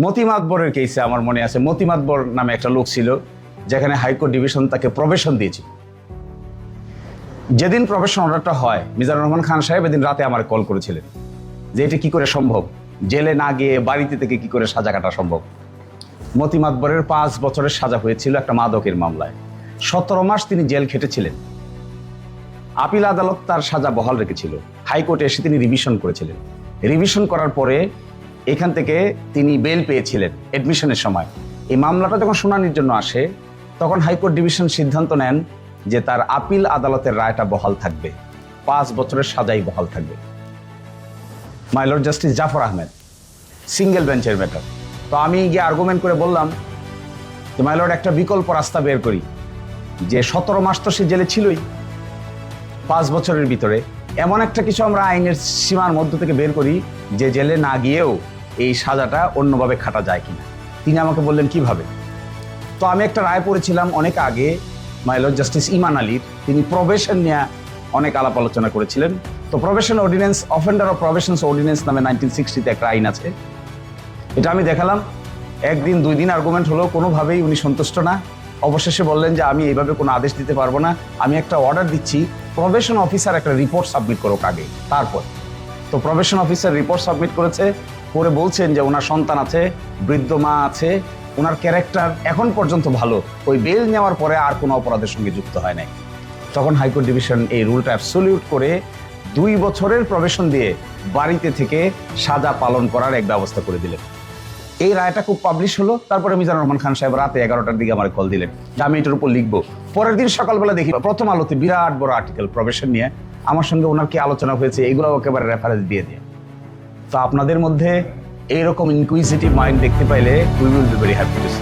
মতি মাতবরের কেসে আমার মনে আছে, মতি মাতবর নামে একটা লোক ছিল, যেখানে হাইকোর্ট ডিভিশন তাকে প্রবেশন দিয়েছে। যেদিন প্রবেশন অর্ডারটা হয়, মিজানুর রহমান খান সাহেব এদিন রাতে আমার কল করেছিলেন যে এটা কি করে সম্ভব, জেলে না গিয়ে বাড়িতে থেকে কি করে সাজা কাটা সম্ভব। মতি মাতবরের 5 বছরের সাজা হয়েছিল একটা মাদকের মামলায়। 17 মাস তিনি জেল খেটেছিলেন। আপিল আদালত তার সাজা বহাল রেখেছিল। হাইকোর্টে এসে তিনি রিভিশন করেছিলেন। রিভিশন করার পরে এখান থেকে তিনি বেল পেয়েছিলেন এডমিশনের সময়। এই মামলাটা যখন শুনানির জন্য আসে, তখন হাইকোর্ট ডিভিশন সিদ্ধান্ত নেন যে তার আপিল আদালতের রায়টা বহাল থাকবে, 5 বছরের সাজাই বহাল থাকবে। My lord justice Zafar Ahmed, single বেঞ্চের ম্যাটার। তো আমি গিয়ে আর্গুমেন্ট করে বললাম যে মাই লর্ড, একটা বিকল্প রাস্তা বের করি, যে 17 মাস তো সে জেলে ছিলই, 5 বছরের ভিতরে এমন একটা কিছু আমরা আইনের সীমার মধ্য থেকে বের করি যে জেলে না গিয়েও এই সাজাটা অন্যভাবে খাটা যায় কিনা। তিনি আমাকে বললেন কিভাবে। তো আমি একটা রায় পড়েছিলাম অনেক আগে, মাই লর্ড জাস্টিস ইমান আলীর। তিনি প্রবেশন নিয়ে অনেক আলাপ আলোচনা করেছিলেন। তো probation ordinance, offender of probations ordinance নামে 1960-তে একটা আইন আছে। এটা আমি দেখালাম, 1 দিন 2 দিন আর্গুমেন্ট হলো, কোনোভাবেই উনি সন্তুষ্ট না। অবশেষে বললেন যে আমি এইভাবে কোনো আদেশ দিতে পারবো না, আমি একটা অর্ডার দিচ্ছি, প্রবেশন অফিসার একটা রিপোর্ট সাবমিট করুক আগে, তারপর। তো প্রবেশন অফিসার রিপোর্ট সাবমিট করেছে, করে বলছেন যে ওনার সন্তান আছে, বৃদ্ধ মা আছে, ওনার ক্যারেক্টার এখন পর্যন্ত ভালো, ওই বেল নেওয়ার পরে আর কোনো অপরাধের সঙ্গে যুক্ত হয় নাই। তখন হাইকোর্ট ডিভিশন এই রুলটা অ্যাবসলিউট করে 2 বছরের প্রবেশন দিয়ে বাড়িতে থেকে সাজা পালন করার এক ব্যবস্থা করে দিলেন। এই রায়টা খুব পাবলিশ হলো। তারপরে মিজানুর রহমান খান সাহেব রাতে 11টার দিকে আমার কল দিলেন যে আমি এটার উপর লিখবো। পরের দিন সকালবেলা দেখি প্রথম আলোতে বিরাট বড় আর্টিকেল প্রবেশন নিয়ে, আমার সঙ্গে ওনার কি আলোচনা হয়েছে এগুলো একেবারে রেফারেন্স দিয়ে দিয়ে। তো আপনাদের মধ্যে এইরকম ইনকুইজিটিভ মাইন্ড দেখতে পাইলে we will be very happy to C.